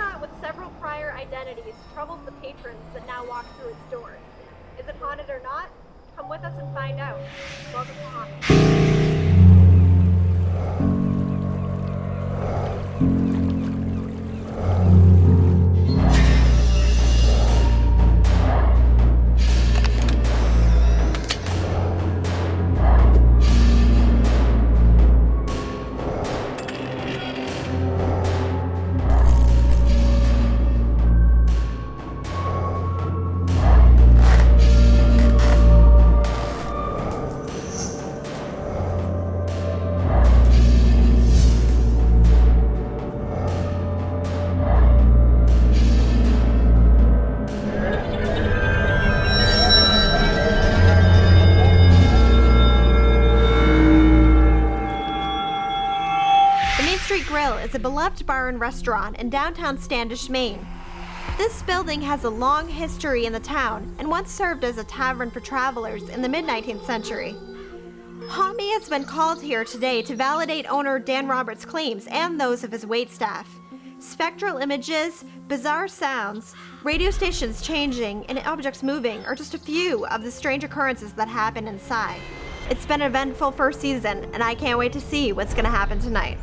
restaurant with several prior identities troubles the patrons that now walk through its doors. Is it haunted or not? Come with us and find out. Welcome to Haunted. Is a beloved bar and restaurant in downtown Standish, Maine. This building has a long history in the town and once served as a tavern for travelers in the mid-19th century. Haunt Me has been called here today to validate owner Dan Roberts' claims and those of his waitstaff. Spectral images, bizarre sounds, radio stations changing, and objects moving are just a few of the strange occurrences that happen inside. It's been an eventful first season, and I can't wait to see what's going to happen tonight.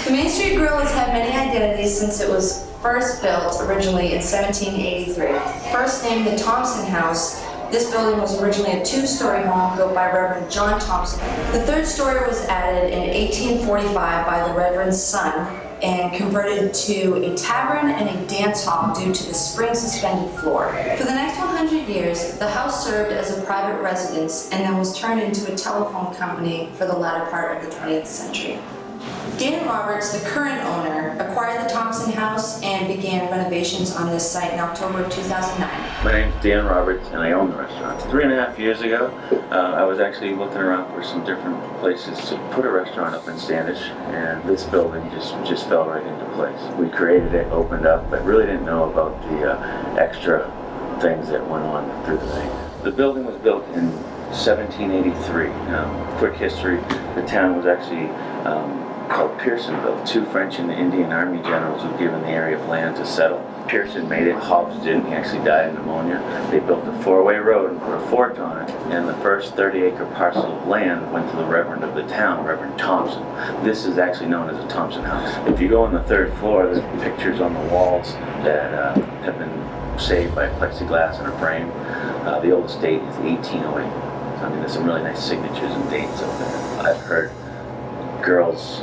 The Main Street Grill has had many identities since it was first built originally in 1783. First named the Thompson House, this building was originally a two-story home built by Reverend John Thompson. The third story was added in 1845 by the Reverend's son and converted to a tavern and a dance hall due to the spring-suspended floor. For the next 100 years, the house served as a private residence and then was turned into a telephone company for the latter part of the 20th century. Dan Roberts, the current owner, acquired the Thompson House and began renovations on this site in October of 2009. My name's Dan Roberts and I own the restaurant. 3.5 years ago, I was actually looking around for some different places to put a restaurant up in Standish, and this building just fell right into place. We created it, opened up, but really didn't know about the extra things that went on through the night. The building was built in 1783. Quick history, the town was actually called Pearsonville. Two French and Indian Army generals were given the area of land to settle. Pearson made it, Hobbs didn't, he actually died of pneumonia. They built a four-way road and put a fort on it, and the first 30-acre parcel of land went to the Reverend of the town, Reverend Thompson. This is actually known as the Thompson House. If you go on the third floor, there's pictures on the walls that have been saved by plexiglass in a frame. The oldest date is 1808. I mean, there's some really nice signatures and dates up there. I've heard girls'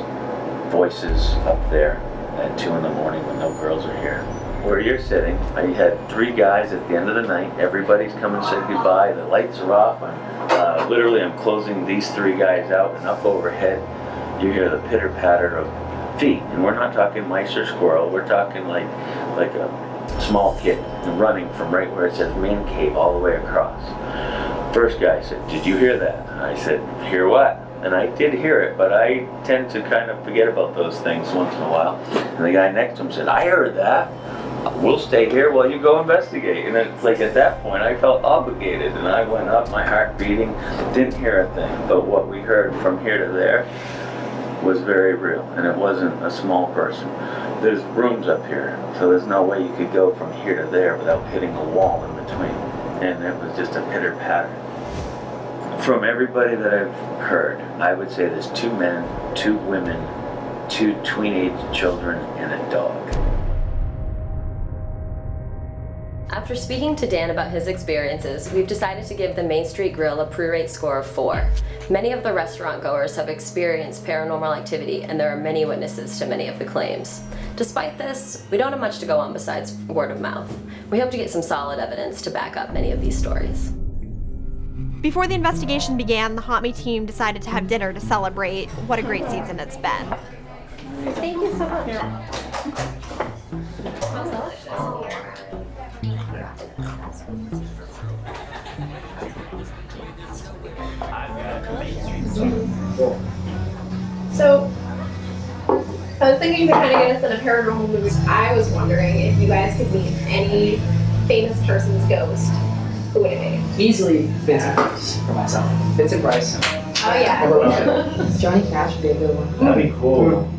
voices up there at 2 in the morning when no girls are here. Where you're sitting, I had 3 guys at the end of the night. Everybody's coming to say goodbye. The lights are off. Literally, I'm closing these 3 guys out, and up overhead, you hear the pitter-patter of feet. And we're not talking mice or squirrel. We're talking like a small kid running from right where it says man cave all the way across. First guy said, "Did you hear that?" I said, "Hear what?" And I did hear it, but I tend to kind of forget about those things once in a while. And the guy next to him said, "I heard that. We'll stay here while you go investigate." And it's like at that point I felt obligated, and I went up, my heart beating, didn't hear a thing. But what we heard from here to there was very real, and it wasn't a small person. There's rooms up here, so there's no way you could go from here to there without hitting a wall in between. And it was just a pitter-patter. From everybody that I've heard, I would say there's 2 men, 2 women, 2 teenage children, and a dog. After speaking to Dan about his experiences, we've decided to give the Main Street Grill a pre-rate score of 4. Many of the restaurant goers have experienced paranormal activity, and there are many witnesses to many of the claims. Despite this, we don't have much to go on besides word of mouth. We hope to get some solid evidence to back up many of these stories. Before the investigation began, the Haunt Me team decided to have dinner to celebrate what a great season it's been. Thank you so much. So, I was thinking to kind of get us in a paranormal mood. I was wondering if you guys could meet any famous person's ghost. Who would it be? Easily Vincent Price for myself. Vincent Price. Oh yeah. Johnny Cash would be a good one. That'd be cool.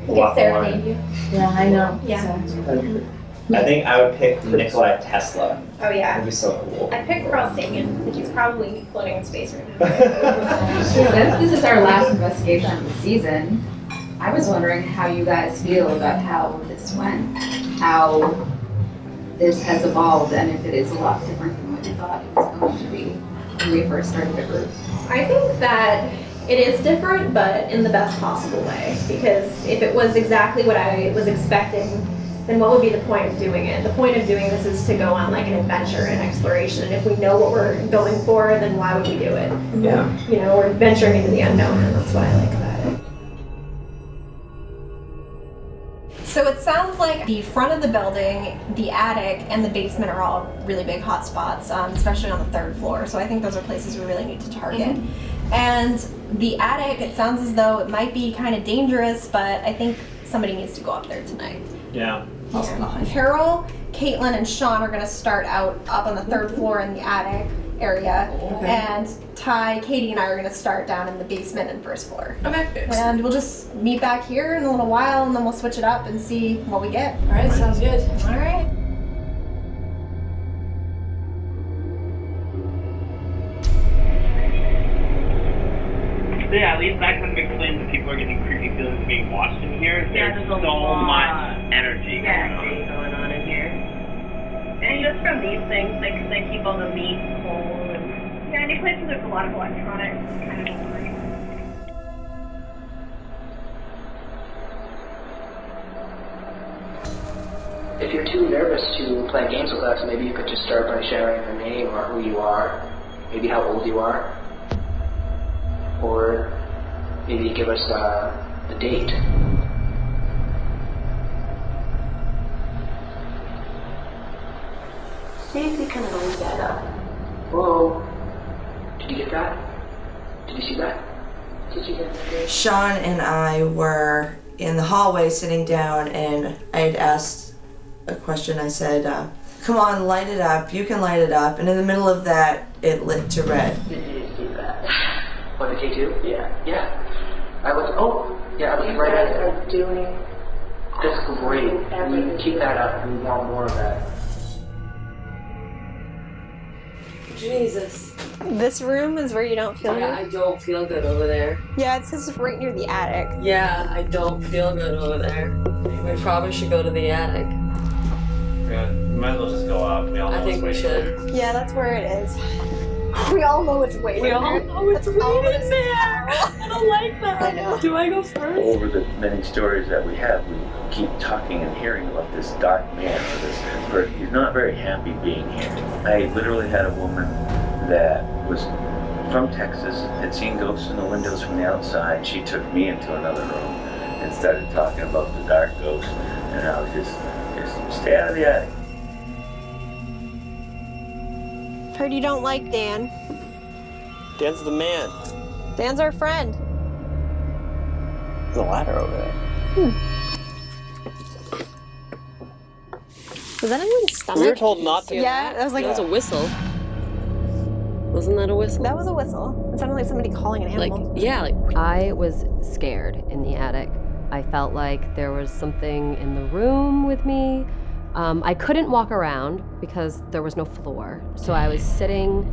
We could serenade you. Yeah, I know. Yeah. I think I would pick Nikola Tesla. Oh yeah. That'd be so cool. I picked Carl Sagan. I think he's probably floating in space right now. Since this is our last investigation of the season, I was wondering how you guys feel about how this went, how this has evolved, and if it is a lot different than what you thought it was going to be when we first started the group. I think that it is different, but in the best possible way. Because if it was exactly what I was expecting, then what would be the point of doing it? The point of doing this is to go on like an adventure and exploration. And if we know what we're going for, then why would we do it? Yeah. You know, we're venturing into the unknown, and that's what I like about it. So it sounds like the front of the building, the attic, and the basement are all really big hot spots, especially on the third floor. So I think those are places we really need to target. And the attic, it sounds as though it might be kind of dangerous, but I think somebody needs to go up there tonight. Yeah. Carol, Caitlin, and Sean are going to start out up on the third floor in the attic area, and Ty, Katie, and I are going to start down in the basement and first floor. Okay. And we'll just meet back here in a little while, and then we'll switch it up and see what we get. All right, sounds good. All right. Yeah, at least I kind of explains that people are getting creepy feelings of being watched in here. There's so much energy going on in here. And just from these things, they keep all the meat cold. And any place where there's a lot of electronics, it's kind of boring. If you're too nervous to play games with us, maybe you could just start by sharing your name or who you are, maybe how old you are, or maybe give us a date. See if you can line that up. Whoa. Did you get that? Did you see that? Did you get that? Sean and I were in the hallway sitting down, and I had asked a question. I said, come on, light it up. You can light it up. And in the middle of that, it lit to red. Did you see that? What, the K2? Yeah. Yeah. I was right at it. You guys are doing That's great. We keep that up. We want more of that. Jesus. This room is where you don't feel Yeah, I good? don't feel good over there. Yeah, it's because it's right near the attic. Yeah, I don't feel good over there. We probably should go to the attic. Yeah, we might as well just go up. We all know I think we what's waiting should. Yeah, that's where it is. We all know it's waiting. We all know it's That's all waiting it is. there. I don't like that. I know. Do I go first? Over the many stories that we have, we keep talking and hearing about this dark man or this person. He's not very happy being here. I literally had a woman that was from Texas, had seen ghosts in the windows from the outside. She took me into another room and started talking about the dark ghost, and I was just stay out of the attic. Heard you don't like Dan. Dan's the man. Dan's our friend. There's a ladder over there. Was that anyone's stomach? We were told not to. Yeah, that was like That was a whistle. Wasn't that a whistle? that was a whistle. It sounded like somebody calling an animal. I was scared in the attic. I felt like there was something in the room with me. I couldn't walk around because there was no floor. So I was sitting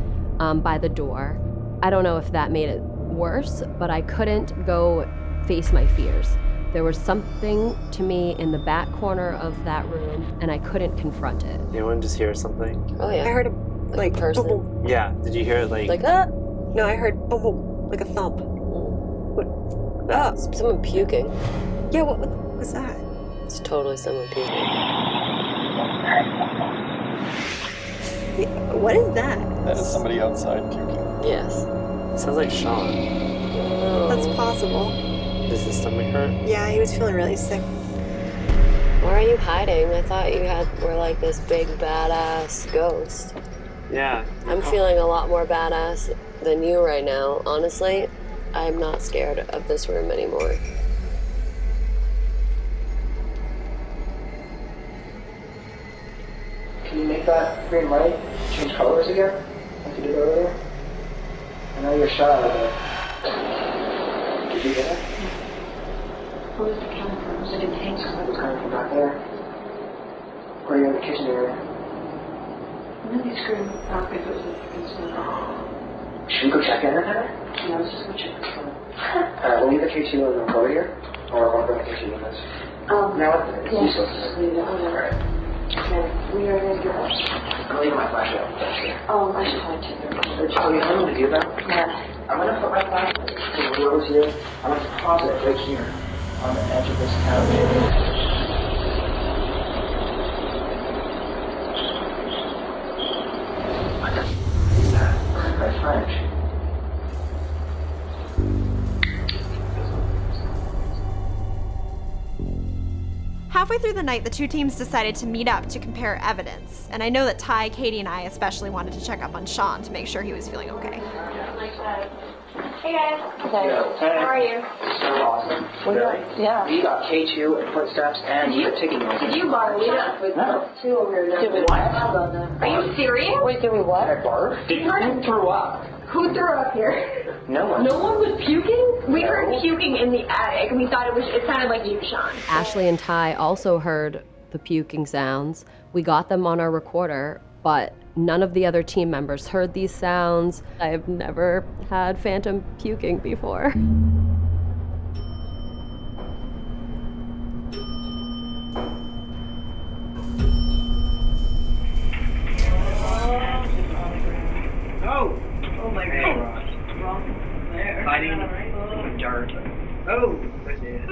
by the door. I don't know if that made it worse, but I couldn't go face my fears. There was something to me in the back corner of that room, and I couldn't confront it. Anyone just hear something? Oh yeah. I heard a like person. boom, boom. Yeah. Did you hear it like? No, I heard boom boom like a thump. What? Ah, Someone puking. yeah. What was that? It's totally someone puking. What is that? That is somebody outside puking. Yes. Sounds like Sean. That's possible. Does his stomach hurt? Yeah, he was feeling really sick. Why are you hiding? I thought you were like this big badass ghost. Yeah. I'm feeling a lot more badass than you right now. Honestly, I'm not scared of this room anymore. Can you make that green light change colors again? Like you did earlier? I know you're shy, but Did you get it? Where was it coming from? Was it in tanks? It was coming from back there. Or you're in the kitchen area. And then they screwed back if it was a Should we go check in or something? Yeah, let's just go check. We'll leave the KT with them over here. Or I'll bring the KT with us. Now what? Yeah, just leave it. Alright. Okay, we are ready to go. I'm leaving my flashlight downstairs. I should probably take it. Oh, you know what to do that? Yeah. I'm gonna put my flashlight over here. I'm gonna pause it right here on the edge of this couch. French. Halfway through the night, the two teams decided to meet up to compare evidence. And I know that Ty, Katie, and I especially wanted to check up on Sean to make sure he was feeling okay. Hey guys. How are you? So awesome. Yeah. We got K2 and footsteps and the ticking noise. Did you borrow it with two over here? Did we what? Are you serious? Wait, did we what? I barfed? Who threw up? Who threw up here? No one. No one was puking? We heard puking in the attic and we thought it sounded like you, Sean. Ashley and Ty also heard the puking sounds. We got them on our recorder, but none of the other team members heard these sounds. I have never had phantom puking before. Oh my God. Hiding in the dark. Oh, goodness.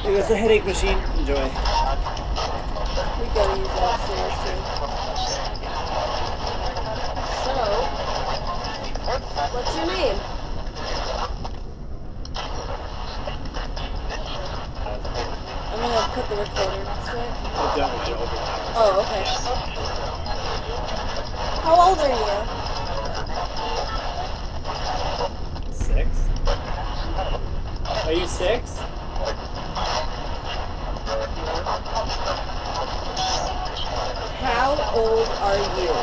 It was the headache machine. Enjoy. We gotta use that upstairs too. So, what's your name? I'm gonna put the recorder next to it. Oh, okay. How old are you? 6? Are you 6? How old are you?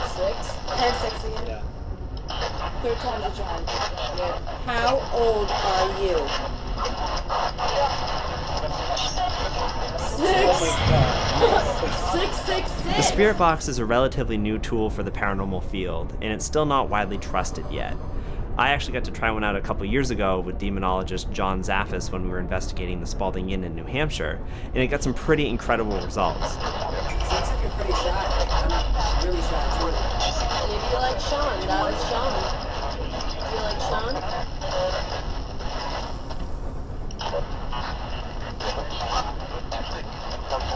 6? I have 6 again. Yeah. Third time's a charm. How old are you? 666. The spirit box is a relatively new tool for the paranormal field, and it's still not widely trusted yet. I actually got to try one out a couple years ago with demonologist John Zaffis when we were investigating the Spalding Inn in New Hampshire, and it got some pretty incredible results. Seems like you're pretty shy. I'm really shy too. Maybe you like Sean. That was Sean. Do you like Sean?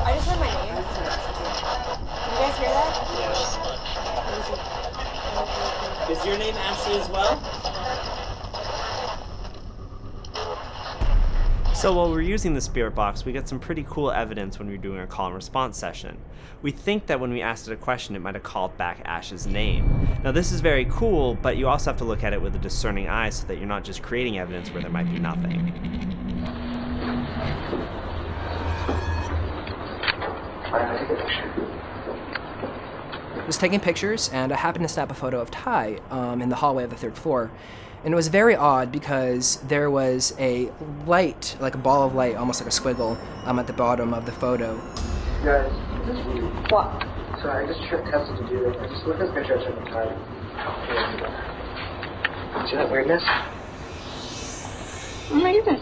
I just heard my name. Did you guys hear that? Yes. Is your name Ashley as well? So while we're using the spirit box, we got some pretty cool evidence when we were doing our call and response session. We think that when we asked it a question, it might have called back Ash's name. Now this is very cool, but you also have to look at it with a discerning eye so that you're not just creating evidence where there might be nothing. I was taking pictures, and I happened to snap a photo of Ty in the hallway of the 3rd floor. And it was very odd because there was a light, like a ball of light, almost like a squiggle, at the bottom of the photo. Guys, this is weird. What? Sorry, I just tested to do it. I just looked at this picture I took of Ty. See that weirdness? Oh my goodness.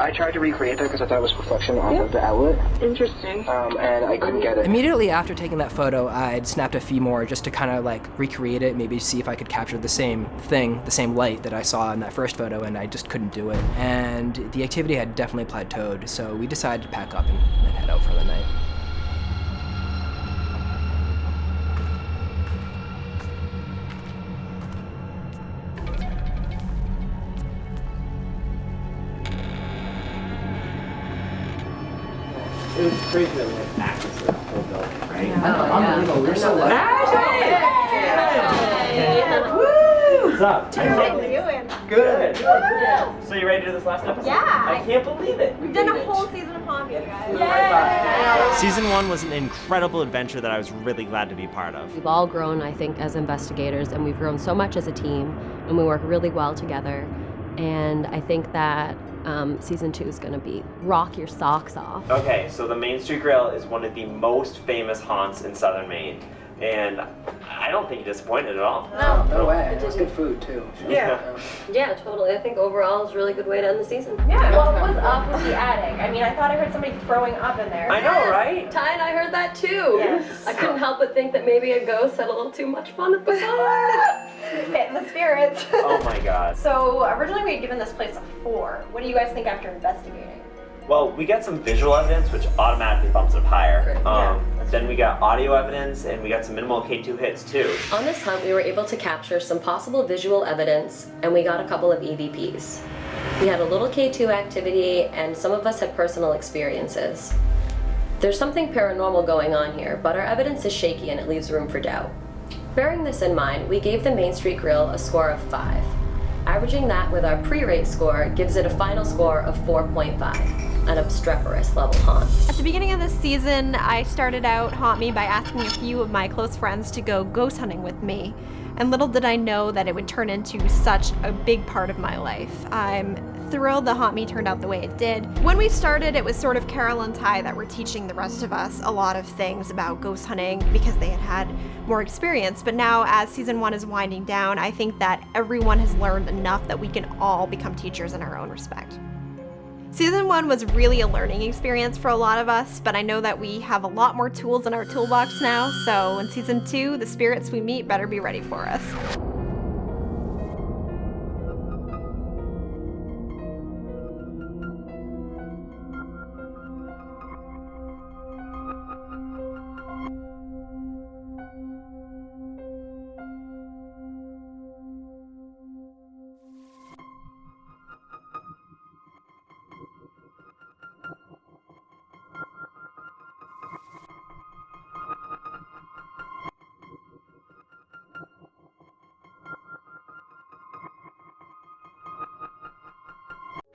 I tried to recreate that because I thought it was reflection off of the outlet. Interesting. And I couldn't get it. Immediately after taking that photo, I'd snapped a few more just to kind of like recreate it, maybe see if I could capture the same thing, the same light that I saw in that first photo, and I just couldn't do it. And the activity had definitely plateaued, so we decided to pack up and head out for the night. It was crazy that we had access to that whole building, right? Yeah. Unbelievable. We were so lucky. Ashley! Woo! What's up? How you doing? Good. So you ready to do this last episode? Yeah. I can't believe it. We've done a whole season of Pompey, guys. Season 1 was an incredible adventure that I was really glad to be part of. We've all grown, I think, as investigators, and we've grown so much as a team, and we work really well together. And I think that season 2 is going to be rock your socks off. Okay, so the Main Street Grill is one of the most famous haunts in Southern Maine. And I don't think you disappointed at all. No way. It was good food, too. Yeah, totally. I think overall it's a really good way to end the season. Yeah, well, what's up with the attic? I mean, I thought I heard somebody throwing up in there. I know, right? Ty and I heard that too. Yes. I couldn't help but think that maybe a ghost had a little too much fun at the bar. Hitting the spirits. Oh my god. So originally we had given this place a 4. What do you guys think after investigating? Well, we get some visual evidence, which automatically bumps it up higher. Yeah. Then we got audio evidence, and we got some minimal K2 hits too. On this hunt, we were able to capture some possible visual evidence, and we got a couple of EVPs. We had a little K2 activity, and some of us had personal experiences. There's something paranormal going on here, but our evidence is shaky and it leaves room for doubt. Bearing this in mind, we gave the Main Street Grill a score of 5. Averaging that with our pre-rate score gives it a final score of 4.5, an obstreperous level haunt. At the beginning of this season, I started out Haunt Me by asking a few of my close friends to go ghost hunting with me. And little did I know that it would turn into such a big part of my life. I'm thrilled the Haunt Me turned out the way it did. When we started, it was sort of Carol and Ty that were teaching the rest of us a lot of things about ghost hunting because they had had more experience. But now, as season 1 is winding down, I think that everyone has learned enough that we can all become teachers in our own respect. Season 1 was really a learning experience for a lot of us, but I know that we have a lot more tools in our toolbox now, so in season 2, the spirits we meet better be ready for us.